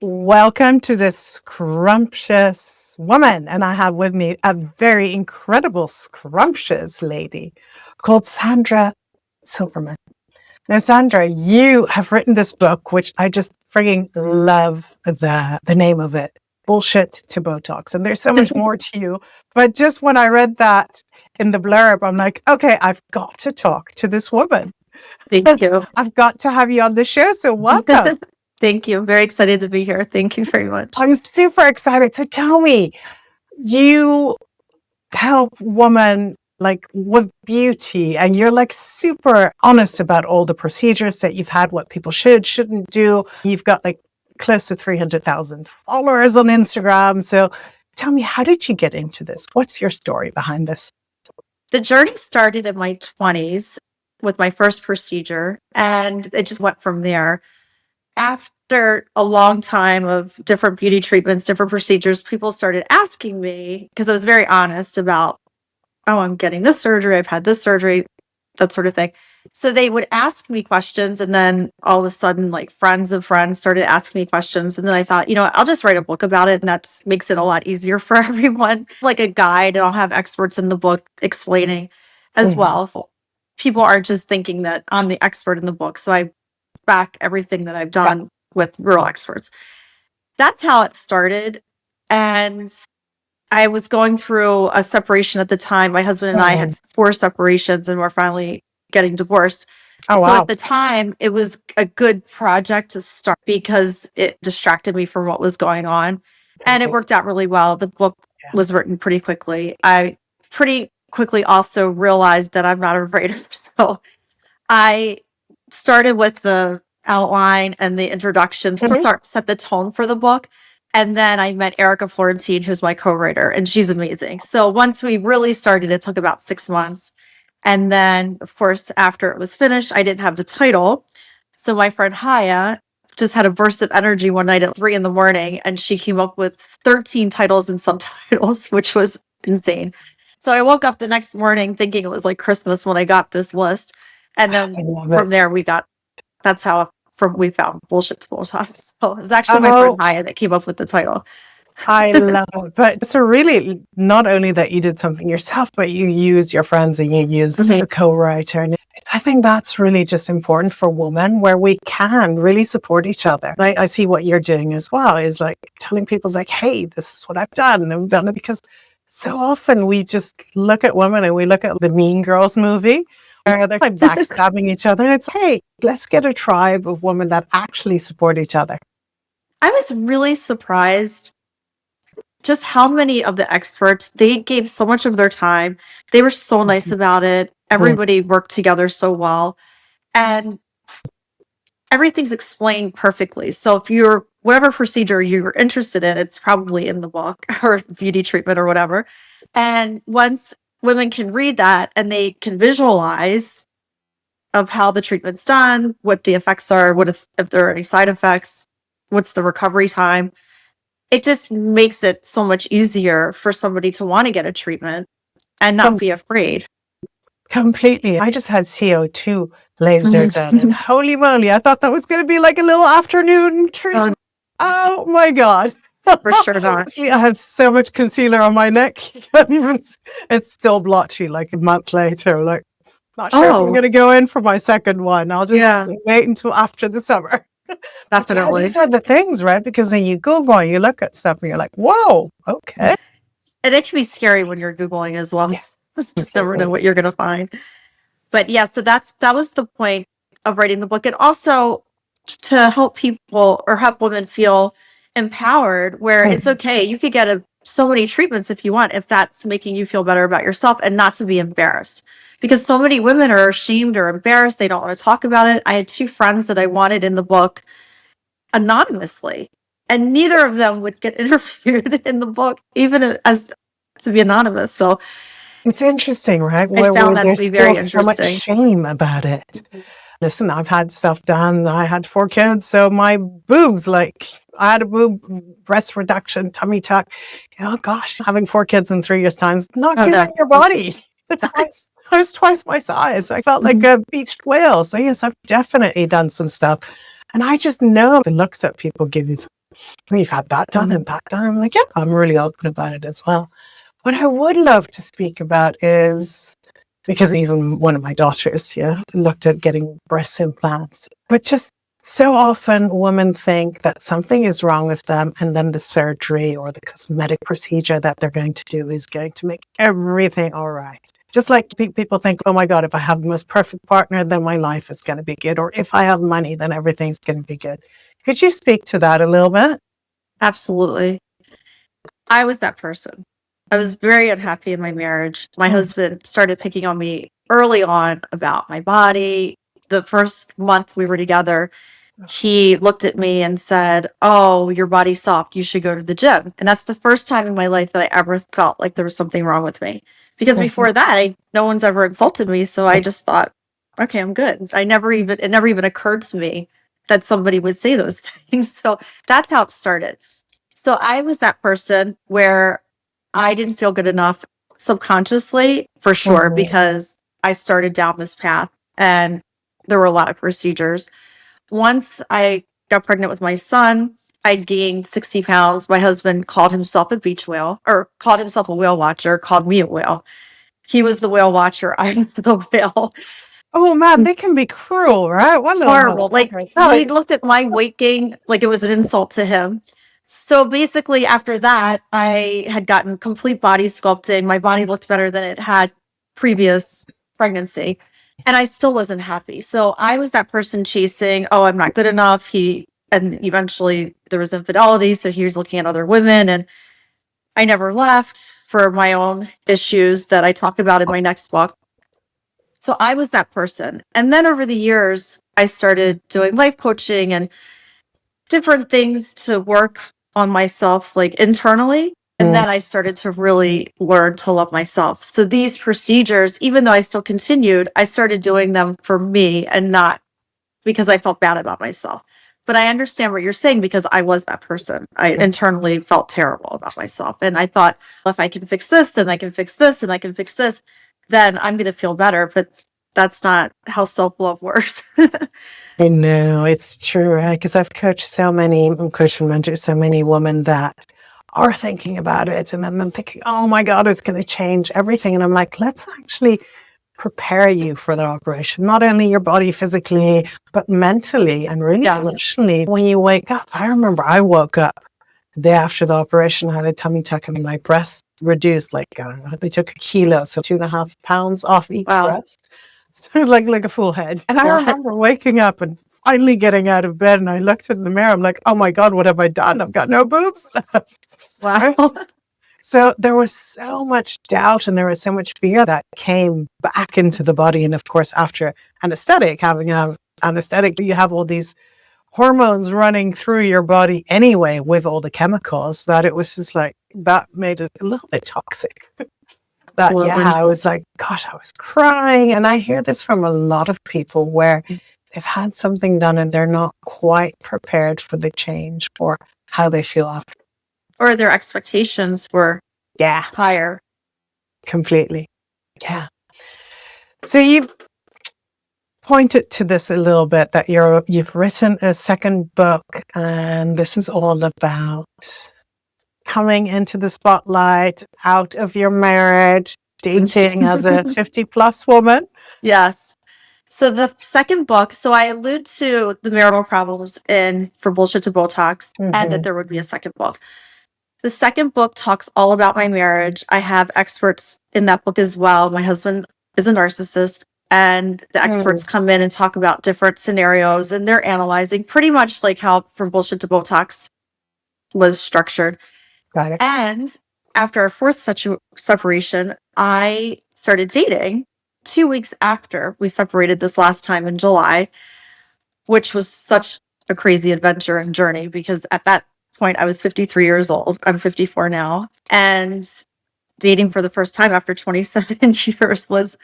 Welcome to the Scrumptious Woman. And I have with me a very incredible scrumptious lady called Sandra Silverman. Now, Sandra, you have written this book, which I just frigging love the name of it, Bullshit to Botox. And there's so much more to you. But just when I read that in the blurb, I'm like, okay, I've got to talk to this woman. Thank you. I've got to have you on the show. So welcome. Thank you. I'm very excited to be here. Thank you very much. I'm super excited. So tell me, you help women like with beauty and you're like super honest about all the procedures that you've had, what people shouldn't do. You've got like close to 300,000 followers on Instagram. So tell me, how did you get into this? What's your story behind this? The journey started in my 20s with my first procedure, and it just went from there. After a long time of different beauty treatments, different procedures, people started asking me, because I was very honest about, oh, I'm getting this surgery, I've had this surgery, that sort of thing. So they would ask me questions, and then all of a sudden, like friends of friends started asking me questions. And then I thought, I'll just write a book about it, and that makes it a lot easier for everyone, like a guide, and I'll have experts in the book explaining as well. So people aren't just thinking that I'm the expert in the book. So I back everything that I've done with real experts. That's how it started. And I was going through a separation at the time. My husband and I had 4 separations and we're finally getting divorced. Oh, so wow. at the time, it was a good project to start because it distracted me from what was going on. And it worked out really well. The book was written pretty quickly. I pretty quickly also realized that I'm not a writer. So I started with the outline and the introduction to set the tone for the book. And then I met Erica Florentine, who's my co-writer, and she's amazing. So once we really started, it took about 6 months. And then, of course, after it was finished, I didn't have the title. So my friend Haya just had a burst of energy one night at 3 a.m, and she came up with 13 titles and subtitles, which was insane. So I woke up the next morning thinking it was like Christmas when I got this list. And then from there, that's how we found Bullshit to Botox. So it was actually my friend Haya that came up with the title. I love it. But so really, not only that you did something yourself, but you used your friends and you used a co-writer. And I think that's really just important for women where we can really support each other. I see what you're doing as well is like telling people like, hey, this is what I've done. And I've done it because so often we just look at women and we look at the Mean Girls movie. They're like backstabbing each other. It's, hey, let's get a tribe of women that actually support each other. I was really surprised just how many of the experts, they gave so much of their time. They were so nice about it. Everybody worked together so well. And everything's explained perfectly. So if whatever procedure you're interested in, it's probably in the book or beauty treatment or whatever. And once women can read that and they can visualize of how the treatment's done, what the effects are, if there are any side effects, what's the recovery time. It just makes it so much easier for somebody to want to get a treatment and not be afraid. Completely. I just had CO2 laser done. And holy moly, I thought that was going to be like a little afternoon treatment. Oh my God. For sure not. I have so much concealer on my neck. It's still blotchy like a month later. Like, not sure if I'm going to go in for my second one. I'll just wait until after the summer. Definitely. These are the things, right? Because then you Google and you look at stuff and you're like, whoa, okay. And it can be scary when you're Googling as well. Yes. You just never know what you're going to find. But yeah, so that was the point of writing the book. And also to help people or help women feel empowered, where it's okay. You could get so many treatments if you want, if that's making you feel better about yourself, and not to be embarrassed. Because so many women are ashamed or embarrassed. They don't want to talk about it. I had 2 friends that I wanted in the book anonymously, and neither of them would get interviewed in the book, even as to be anonymous. So it's interesting, right? I found that to be very interesting. So much shame about it. Listen, I've had stuff done. I had 4 kids, so my boobs, like I had a boob breast reduction, tummy tuck. Oh gosh, having 4 kids in 3 years' time is not good for your body. I was twice my size. I felt like a beached whale. So yes, I've definitely done some stuff. And I just know the looks that people give you. We've had that done and that done. I'm like, yeah, I'm really open about it as well. What I would love to speak about is, because even one of my daughters, looked at getting breast implants, but just so often women think that something is wrong with them, and then the surgery or the cosmetic procedure that they're going to do is going to make everything all right. Just like people think, oh my God, if I have the most perfect partner, then my life is going to be good. Or if I have money, then everything's going to be good. Could you speak to that a little bit? Absolutely. I was that person. I was very unhappy in my marriage. My husband started picking on me early on about my body. The first month we were together, he looked at me and said, "Oh, your body's soft. You should go to the gym." And that's the first time in my life that I ever felt like there was something wrong with me. Because before that, no one's ever insulted me. So I just thought, okay, I'm good. It never even occurred to me that somebody would say those things. So that's how it started. So I was that person where I didn't feel good enough subconsciously, for sure, because I started down this path and there were a lot of procedures. Once I got pregnant with my son, I gained 60 pounds. My husband called himself a beach whale, or called himself a whale watcher, called me a whale. He was the whale watcher. I was the whale. Oh man, they can be cruel, right? Horrible. Like, he looked at my weight gain like it was an insult to him. So basically, after that, I had gotten complete body sculpting. My body looked better than it had previous pregnancy. And I still wasn't happy. So I was that person chasing, oh, I'm not good enough. And eventually there was infidelity. So he was looking at other women, and I never left for my own issues that I talk about in my next book. So I was that person. And then over the years, I started doing life coaching and different things to work on myself, like internally. And then I started to really learn to love myself. So these procedures, even though I still continued, I started doing them for me and not because I felt bad about myself. But I understand what you're saying, because I was that person. I internally felt terrible about myself. And I thought, well, if I can fix this, and I can fix this, and I can fix this, then I'm going to feel better. But that's not how self-love works. I know, it's true, right? Because I've coached and mentored so many women that are thinking about it, and then I'm thinking, oh my God, it's going to change everything. And I'm like, let's actually prepare you for the operation, not only your body physically, but mentally and really emotionally. When you wake up, I remember I woke up the day after the operation, I had a tummy tuck, and my breasts reduced, like, I don't know, they took 1 kilo, so 2.5 pounds off each breast. So it was like a full head. And I remember waking up and finally getting out of bed, and I looked in the mirror. I'm like, oh my God, what have I done? I've got no boobs left. Wow. So there was so much doubt and there was so much fear that came back into the body. And of course, after having an anesthetic, you have all these hormones running through your body anyway with all the chemicals, that it was just like, that made it a little bit toxic. I was like, gosh, I was crying. And I hear this from a lot of people where they've had something done and they're not quite prepared for the change or how they feel after. Or their expectations were higher. Completely. Yeah. So you've pointed to this a little bit, that you've written a second book, and this is all about coming into the spotlight, out of your marriage, dating as a 50-plus woman. Yes. So the second book, so I allude to the marital problems in From Bullshit to Botox, and that there would be a second book. The second book talks all about my marriage. I have experts in that book as well. My husband is a narcissist, and the experts come in and talk about different scenarios, and they're analyzing pretty much like how From Bullshit to Botox was structured. Got it. And after our fourth separation, I started dating 2 weeks after we separated this last time in July, which was such a crazy adventure and journey, because at that point I was 53 years old. I'm 54 now. And dating for the first time after 27 years was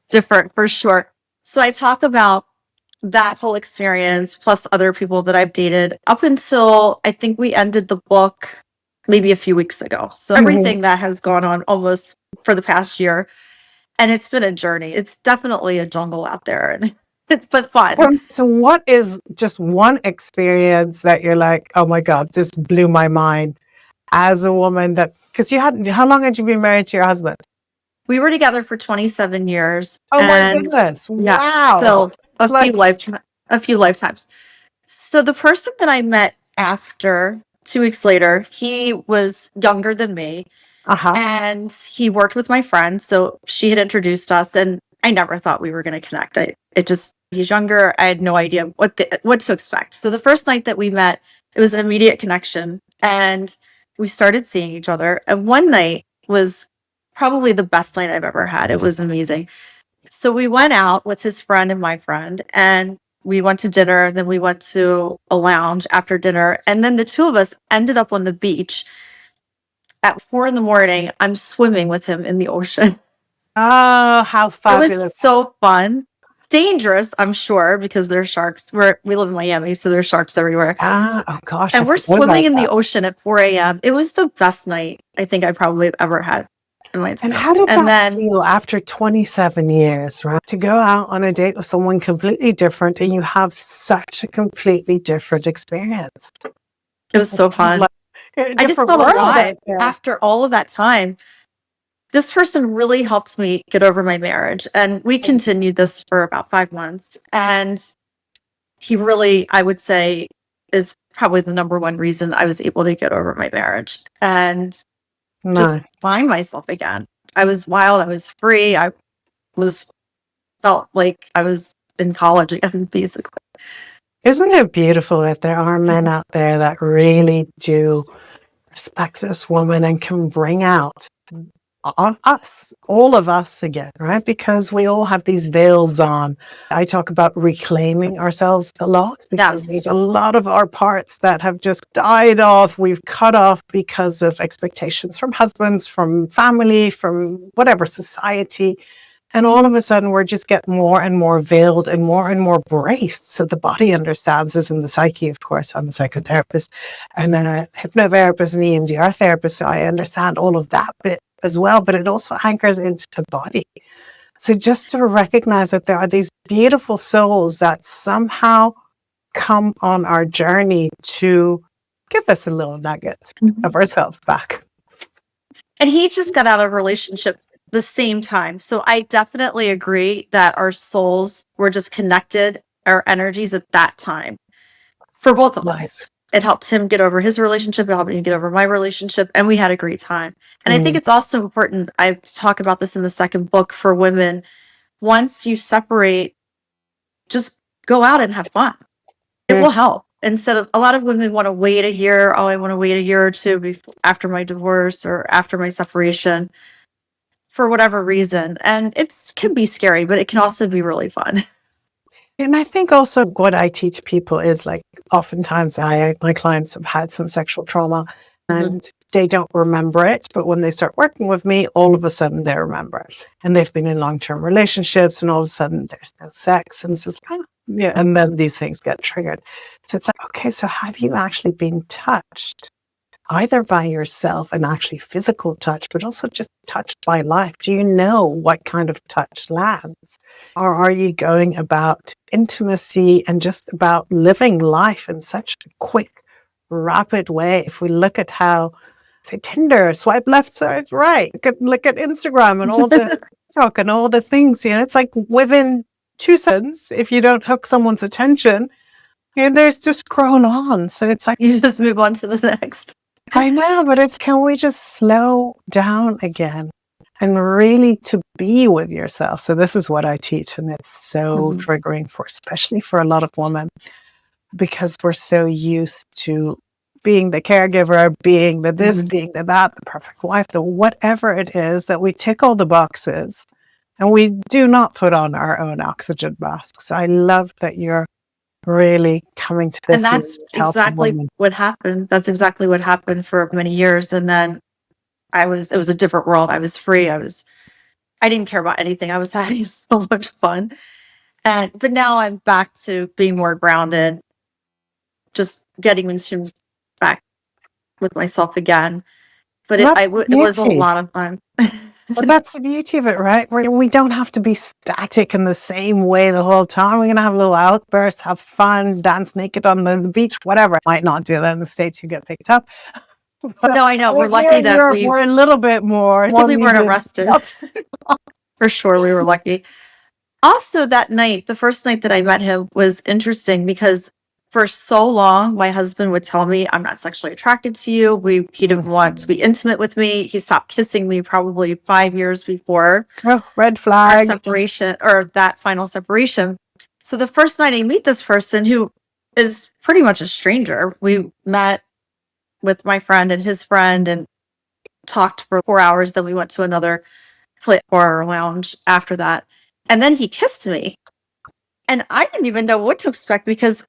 different, for sure. So I talk about that whole experience, plus other people that I've dated, up until I think we ended the book maybe a few weeks ago. So everything that has gone on almost for the past year. And it's been a journey. It's definitely a jungle out there. but fun. So what is just one experience that you're like, oh my God, this blew my mind as a woman that, because how long had you been married to your husband? We were together for 27 years. Oh my And goodness. yeah, Wow. so a few lifetimes. So the person that I met after 2 weeks later, he was younger than me. Uh-huh. And he worked with my friend. So she had introduced us, and I never thought we were going to connect. He's younger. I had no idea what to expect. So the first night that we met, it was an immediate connection, and we started seeing each other. And one night was probably the best night I've ever had. It was amazing. So we went out with his friend and my friend, and we went to dinner. Then we went to a lounge after dinner. And then the two of us ended up on the beach at 4 a.m. I'm swimming with him in the ocean. Oh, how It fabulous. was so fun. Dangerous, I'm sure, because there's sharks. We live in Miami, so there's sharks everywhere. Oh gosh. And we're swimming in the ocean at 4 a.m. It was the best night I think I probably ever had in my entire And life. how did And that then feel after 27 years, right? To go out on a date with someone completely different and you have such a completely different experience. it was so fun. Like a I just different felt world alive out there. after all of that time. This person really helped me get over my marriage, and we continued this for about 5 months. And he really, I would say, is probably the number one reason I was able to get over my marriage and just Nice. find myself again. I was wild. I was free. Felt like I was in college again, basically. Isn't it beautiful that there are men out there that really do respect this woman and can bring out us, all of us again, right? Because we all have these veils on. I talk about reclaiming ourselves a lot because there's a lot of our parts that have just died off. We've cut off because of expectations from husbands, from family, from whatever society. And all of a sudden, we're just getting more and more veiled and more braced. So the body understands this, and the psyche, of course. I'm a psychotherapist and then a hypnotherapist and EMDR therapist. So I understand all of that bit as well, but it also anchors into the body. So just to recognize that there are these beautiful souls that somehow come on our journey to give us a little nugget of ourselves back. And he just got out of a relationship the same time. So I definitely agree that our souls were just connected, our energies at that time for both of us. It helped him get over his relationship. It helped me get over my relationship. And we had a great time. And I think it's also important. I talk about this in the second book for women. Once you separate, just go out and have fun. It will help. Instead of, a lot of women want to wait a year. Oh, I want to wait a year or two after my divorce or after my separation for whatever reason. And it can be scary, but it can also be really fun. And I think also what I teach people is like, oftentimes my clients have had some sexual trauma and they don't remember it. But when they start working with me, all of a sudden they remember it. And they've been in long-term relationships and all of a sudden there's no sex. And it's just, yeah. And then these things get triggered. So it's like, okay, so have you actually been touched? Either by yourself and actually physical touch, but also just touched by life. Do you know what kind of touch lands? Or are you going about intimacy and just about living life in such a quick, rapid way? If we look at how, say, Tinder, swipe left, swipe right, look at Instagram and all the TikTok and all the things, it's like within 2 seconds, if you don't hook someone's attention, there's just scroll on. So it's like, you just move on to the next. I know, but can we just slow down again and really to be with yourself? So this is what I teach, and it's so triggering especially for a lot of women, because we're so used to being the caregiver, being the this, being the that, the perfect wife, the whatever it is, that we tick all the boxes and we do not put on our own oxygen masks. I love that you're really coming to this. And that's exactly what happened. That's exactly what happened for many years. And then it was a different world. I was free. I didn't care about anything. I was having so much fun. But now I'm back to being more grounded, just getting into back with myself again. But it was a lot of fun. But that's the beauty of it, right? We don't have to be static in the same way the whole time. We're going to have little outbursts, have fun, dance naked on the beach, whatever. Might not do that in the States, you get picked up. But No, I know. We're here lucky in that Europe, we're a little bit more we weren't lenient. arrested. For sure, we were lucky. Also, that night, the first night that I met him was interesting because for so long, my husband would tell me, I'm not sexually attracted to you. He didn't want to be intimate with me. He stopped kissing me probably 5 years before Oh, red our flag. separation, or that final separation. So the first night I meet this person who is pretty much a stranger, we met with my friend and his friend and talked for 4 hours. Then we went to another bar lounge after that. And then he kissed me. And I didn't even know what to expect because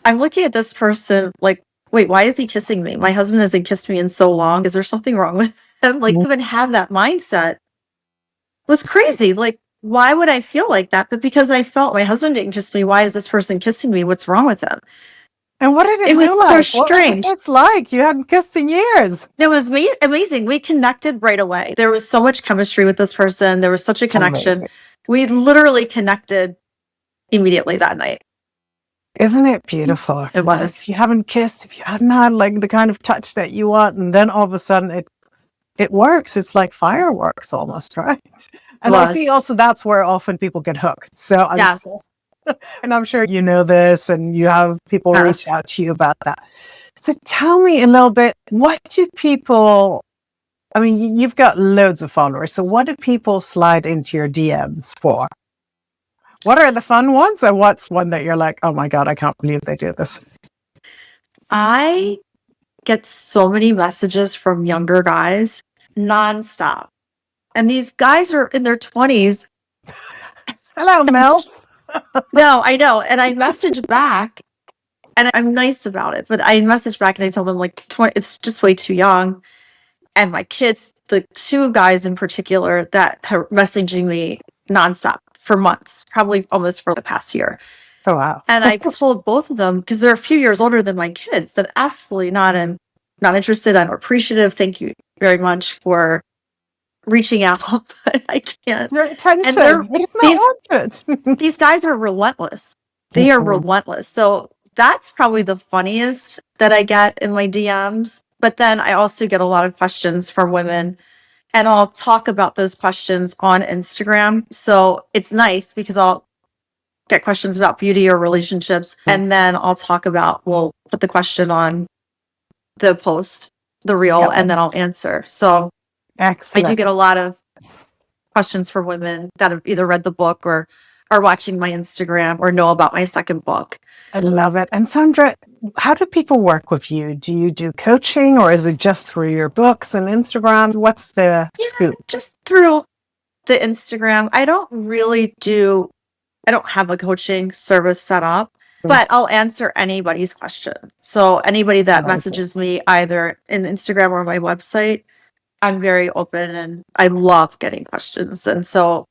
I'm looking at this person like, wait, why is he kissing me? My husband hasn't kissed me in so long. Is there something wrong with him? Like, even have that mindset was crazy. Like, why would I feel like that? But because I felt my husband didn't kiss me, why is this person kissing me? What's wrong with him? And what did it was feel so like? strange. It's like you hadn't kissed in years. It was amazing. We connected right away. There was so much chemistry with this person. There was such a connection. Amazing. We literally connected immediately that night. Isn't it beautiful? It was. If you haven't kissed, if you hadn't had like the kind of touch that you want, and then all of a sudden it works. It's like fireworks almost, right? And I see also that's where often people get hooked. So Yes. And I'm sure you know this and you have people reach out to you about that. So tell me a little bit, what do people, I mean, you've got loads of followers. So what do people slide into your DMs for? What are the fun ones? And what's one that you're like, oh my God, I can't believe they do this? I get so many messages from younger guys nonstop. And these guys are in their 20s. Hello, Mel. No, I know. And I message back and I'm nice about it, but I message back and I tell them like, it's just way too young. And my kids, the two guys in particular that are messaging me nonstop for months, probably almost for the past year. Oh, wow. And I told both of them, because they're a few years older than my kids, that absolutely not. I'm not interested. I'm appreciative. Thank you very much for reaching out, but I can't. Your attention. And these guys are relentless. They are relentless. So that's probably the funniest that I get in my DMs. But then I also get a lot of questions from women, and I'll talk about those questions on Instagram. So it's nice because I'll get questions about beauty or relationships, and then I'll talk about, we'll put the question on the post, the reel, and then I'll answer. So excellent. I do get a lot of questions for women that have either read the book or are watching my Instagram or know about my second book. I love it. And Sandra, how do people work with you? Do you do coaching or is it just through your books and Instagram? What's the scoop? Just through the Instagram. I don't have a coaching service set up, but I'll answer anybody's question. So anybody that messages me either in Instagram or my website, I'm very open and I love getting questions. And so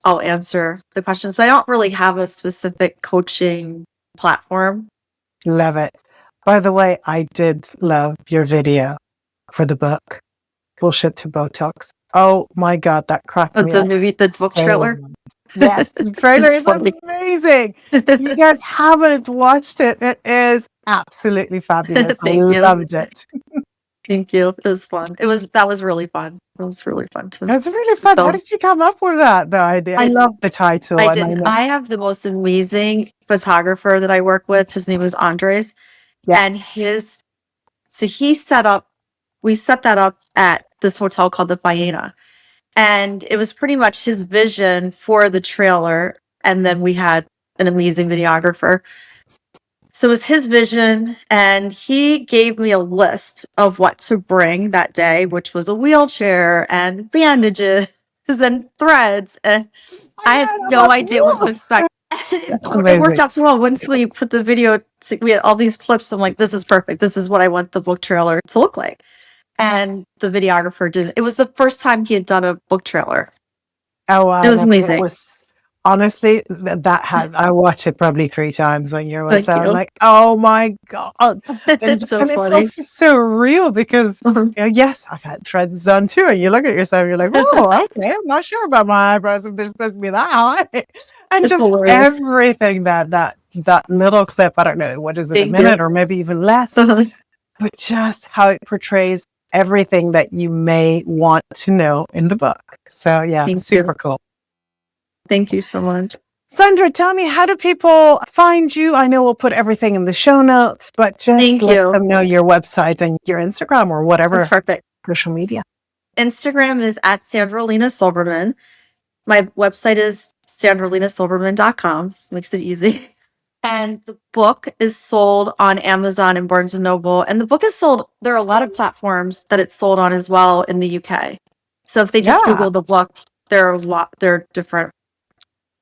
I'll answer the questions, but I don't really have a specific coaching platform. Love it. By the way, I did love your video for the book, Bullshit to Botox. Oh my God, that cracked me up. The book trailer? Yes, the trailer is amazing. If you guys haven't watched it, it is absolutely fabulous. I loved it. Thank you. It was fun. That was really fun. It was really fun too. It was really fun. How did you come up with the idea? I love the title. I have the most amazing photographer that I work with. His name is Andres. Yeah. And we set that up at this hotel called the Faena. And it was pretty much his vision for the trailer. And then we had an amazing videographer. So it was his vision, and he gave me a list of what to bring that day, which was a wheelchair and bandages and threads. And I had no idea what to expect. It worked out so well. Once we put the video, we had all these clips. I'm like, this is perfect. This is what I want the book trailer to look like. And the videographer did. It was the first time he had done a book trailer. Oh, wow. It was amazing. It was honestly, I watched it probably 3 times on your Thank website. I'm you. like, oh my God. It's so And it's funny. also so real because, Mhm. yes, I've had threads done too. And you look at yourself, you're like, oh, okay, I'm not sure about my eyebrows if they're supposed to be that high. And It's just hilarious. everything that little clip, I don't know, what is it, a Thank minute you. or maybe even less, Mhm. but just how it portrays everything that you may want to know in the book. So yeah, Thank super you. cool. Thank you so much. Sandra, tell me, how do people find you? I know we'll put everything in the show notes, but just Thank let you. them know your website and your Instagram or That's whatever perfect. social media. Instagram is at Sandra Lena Silverman. My website is sandralenasilverman.com. This makes it easy. And the book is sold on Amazon and Barnes & Noble. And the book is sold, there are a lot of platforms that it's sold on as well in the UK. So if they just Yeah. Google the book, there are different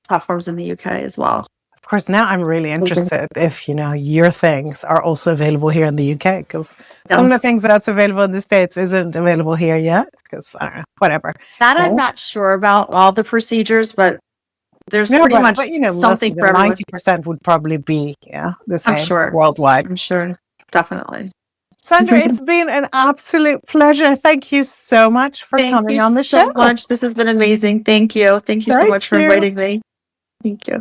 platforms in the UK as well. Of course, now I'm really interested if, your things are also available here in the UK, because some of the Yes. things that's available in the States isn't available here yet, because I don't know, whatever. That I'm not sure about all the procedures, but there's No, pretty but much most something of them, for everyone. 90% would probably be, the I'm same sure. worldwide. I'm sure. Definitely. Sandra, it's been an absolute pleasure. Thank you so much for Thank coming you on the so show. much. This has been amazing. Thank you. Thank you so Thank much for you. inviting me. Thank you.